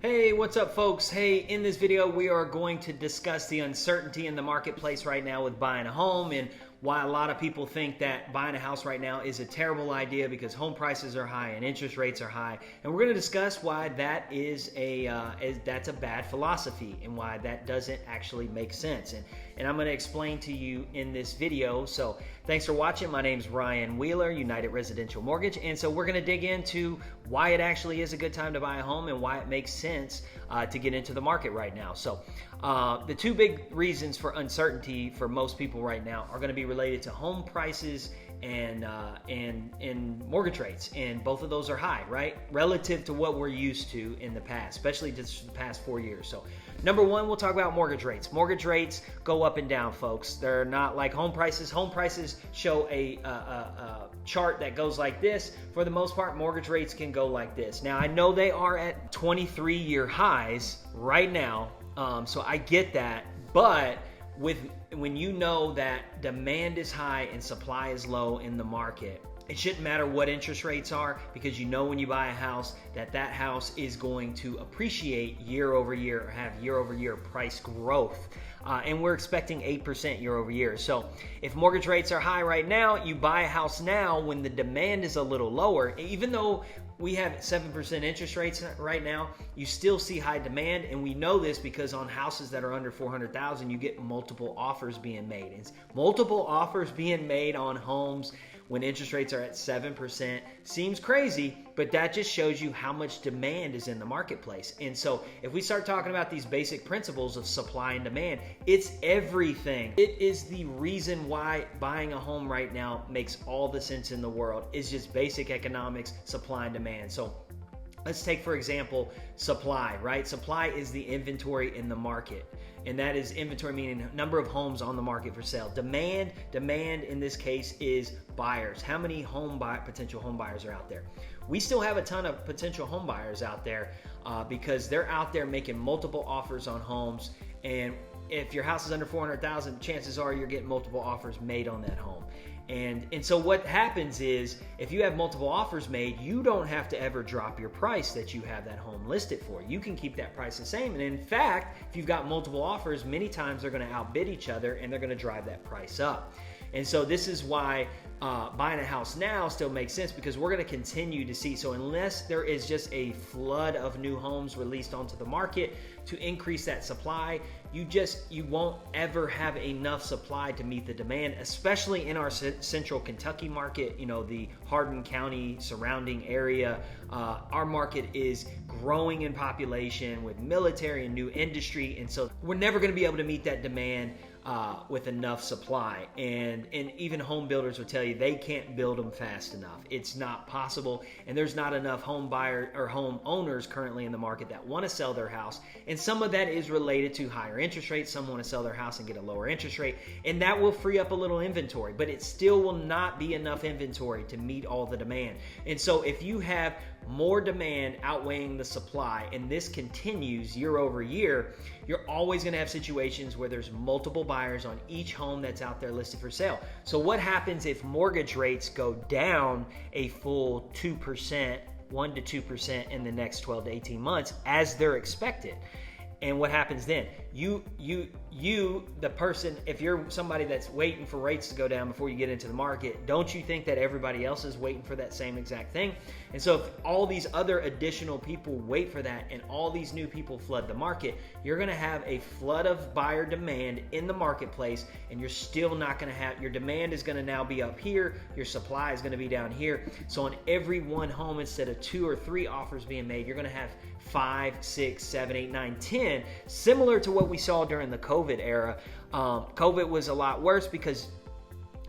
Hey, what's up folks? Hey, in this video we are going to discuss the uncertainty in the marketplace right now with buying a home and why a lot of people think that buying a house right now is a terrible idea because home prices are high and interest rates are high. And we're going to discuss why that is that's a bad philosophy and why that doesn't actually make sense. And I'm going to explain to you in this video. So thanks for watching. My name's Ryan Wheeler, United Residential Mortgage. And so we're going to dig into why it actually is a good time to buy a home and why it makes sense to get into the market right now. So the two big reasons for uncertainty for most people right now are going to be related to home prices and mortgage rates, and both of those are high, right, relative to what we're used to in the past, especially just the past 4 years. So number one, we'll talk about mortgage rates. Mortgage rates go up and down, folks. They're not like home prices. Home prices show a chart that goes like this. For the most part, mortgage rates can go like this. Now, I know they are at 23-year highs right now, so I get that, but when you know that demand is high and supply is low in the market, it shouldn't matter what interest rates are, because you know when you buy a house that house is going to appreciate year over year or have year over year price growth. And we're expecting 8% year over year. So if mortgage rates are high right now, you buy a house now when the demand is a little lower. Even though we have 7% interest rates right now, you still see high demand, and we know this because on houses that are under $400,000, you get multiple offers being made. It's multiple offers being made on homes when interest rates are at 7%. Seems crazy, but that just shows you how much demand is in the marketplace. And so if we start talking about these basic principles of supply and demand, it's everything. It is the reason why buying a home right now makes all the sense in the world. It's just basic economics, supply and demand. So let's take, for example, supply, right? Supply is the inventory in the market. And that is inventory meaning number of homes on the market for sale. Demand in this case is buyers. How many potential home buyers are out there? We still have a ton of potential home buyers out there because they're out there making multiple offers on homes. And if your house is under $400,000, chances are you're getting multiple offers made on that home. And so what happens is, if you have multiple offers made, you don't have to ever drop your price that you have that home listed for. You can keep that price the same. And in fact, if you've got multiple offers, many times they're going to outbid each other and they're going to drive that price up. And so this is why buying a house now still makes sense, because we're going to continue to see. So unless there is just a flood of new homes released onto the market to increase that supply, you won't ever have enough supply to meet the demand, especially in our central Kentucky market, the Hardin County surrounding area. Our market is growing in population with military and new industry. And so we're never going to be able to meet that demand with enough supply. And even home builders will tell you they can't build them fast enough. It's not possible. And there's not enough home buyer or home owners currently in the market that want to sell their house. And some of that is related to higher interest rates. Some want to sell their house and get a lower interest rate. And that will free up a little inventory, but it still will not be enough inventory to meet all the demand. And so if you have more demand outweighing the supply, and this continues year over year, you're always going to have situations where there's multiple buyers on each home that's out there listed for sale. So what happens if mortgage rates go down a full 2%, 1 to 2% in the next 12 to 18 months as they're expected? And what happens then? The person, if you're somebody that's waiting for rates to go down before you get into the market, don't you think that everybody else is waiting for that same exact thing? And so if all these other additional people wait for that and all these new people flood the market, you're going to have a flood of buyer demand in the marketplace, and you're still not going to have, your demand is going to now be up here, your supply is going to be down here. So on every one home, instead of 2 or 3 offers being made, you're going to have 5, 6, 7, 8, 9, 10, similar to what we saw during the COVID era. COVID was a lot worse because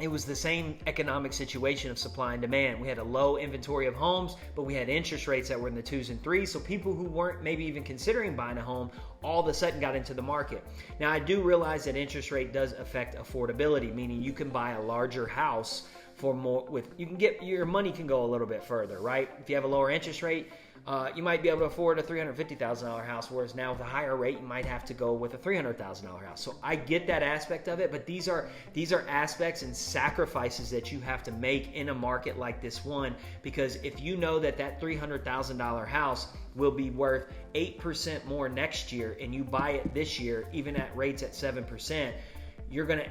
it was the same economic situation of supply and demand. We had a low inventory of homes, but we had interest rates that were in the 2s and 3s. So people who weren't maybe even considering buying a home all of a sudden got into the market. Now, I do realize that interest rate does affect affordability, meaning you can buy a larger house for more. Your money can go a little bit further, right? If you have a lower interest rate, you might be able to afford a $350,000 house, whereas now with a higher rate, you might have to go with a $300,000 house. So I get that aspect of it, but these are aspects and sacrifices that you have to make in a market like this one, because if you know that $300,000 house will be worth 8% more next year, and you buy it this year, even at rates at 7%,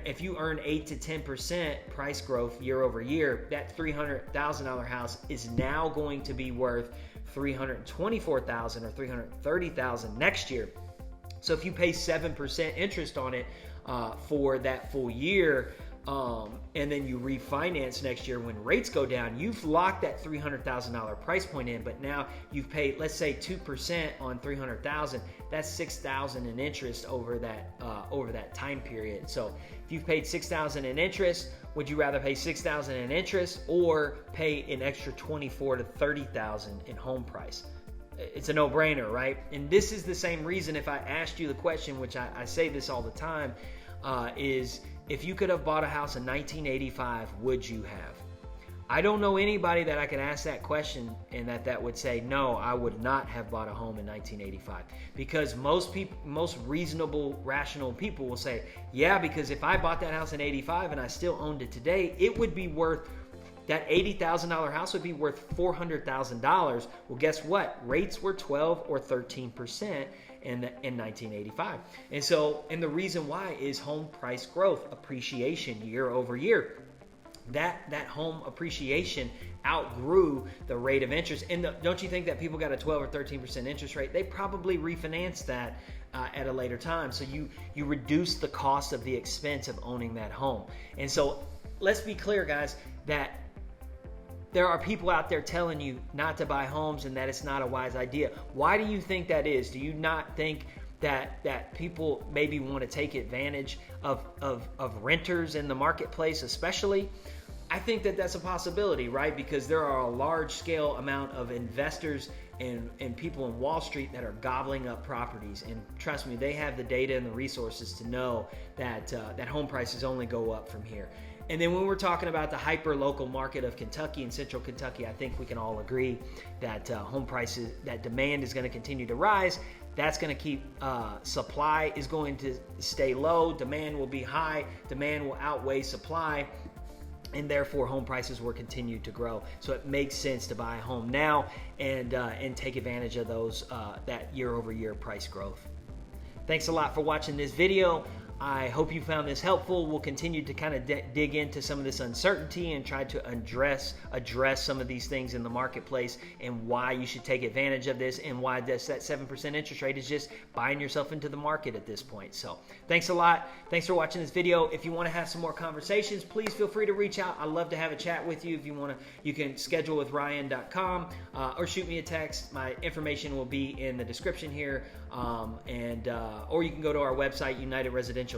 if you earn 8 to 10% price growth year over year, that $300,000 house is now going to be worth $324,000 or $330,000 next year. So if you pay 7% interest on it for that full year, and then you refinance next year when rates go down, you've locked that $300,000 price point in, but now you've paid, let's say 2% on $300,000, that's $6,000 in interest over that time period. So if you've paid $6,000 in interest, would you rather pay $6,000 in interest or pay an extra $24,000 to $30,000 in home price? It's a no-brainer, right? And this is the same reason, if I asked you the question, which I say this all the time, is if you could have bought a house in 1985, would you have? I don't know anybody that I can ask that question and that would say, no, I would not have bought a home in 1985. Because most reasonable, rational people will say, yeah, because if I bought that house in 85 and I still owned it today, it would be worth, that $80,000 house would be worth $400,000. Well, guess what? Rates were 12 or 13% in 1985. And the reason why is home price growth, appreciation year over year. That home appreciation outgrew the rate of interest. And don't you think that people got a 12 or 13% interest rate? They probably refinanced that at a later time. So you reduce the cost of the expense of owning that home. And so let's be clear, guys, that there are people out there telling you not to buy homes and that it's not a wise idea. Why do you think that is? Do you not think that people maybe want to take advantage of renters in the marketplace especially? I think that's a possibility, right? Because there are a large scale amount of investors and people in Wall Street that are gobbling up properties. And trust me, they have the data and the resources to know that home prices only go up from here. And then when we're talking about the hyper-local market of Kentucky and Central Kentucky, I think we can all agree that home prices, that demand is going to continue to rise. That's going to keep, supply is going to stay low. Demand will be high. Demand will outweigh supply. And therefore, home prices will continue to grow. So it makes sense to buy a home now and take advantage of that year-over-year price growth. Thanks a lot for watching this video. I hope you found this helpful. We'll continue to kind of dig into some of this uncertainty and try to address some of these things in the marketplace and why you should take advantage of this and why that 7% interest rate is just buying yourself into the market at this point. So thanks a lot. Thanks for watching this video. If you want to have some more conversations, please feel free to reach out. I'd love to have a chat with you. If you want to, you can schedule with Ryan.com or shoot me a text. My information will be in the description here, or you can go to our website, UnitedResidential.net,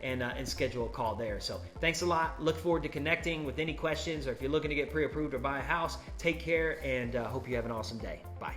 and schedule a call there. So thanks a lot. Look forward to connecting with any questions, or if you're looking to get pre-approved or buy a house, take care, and hope you have an awesome day. Bye.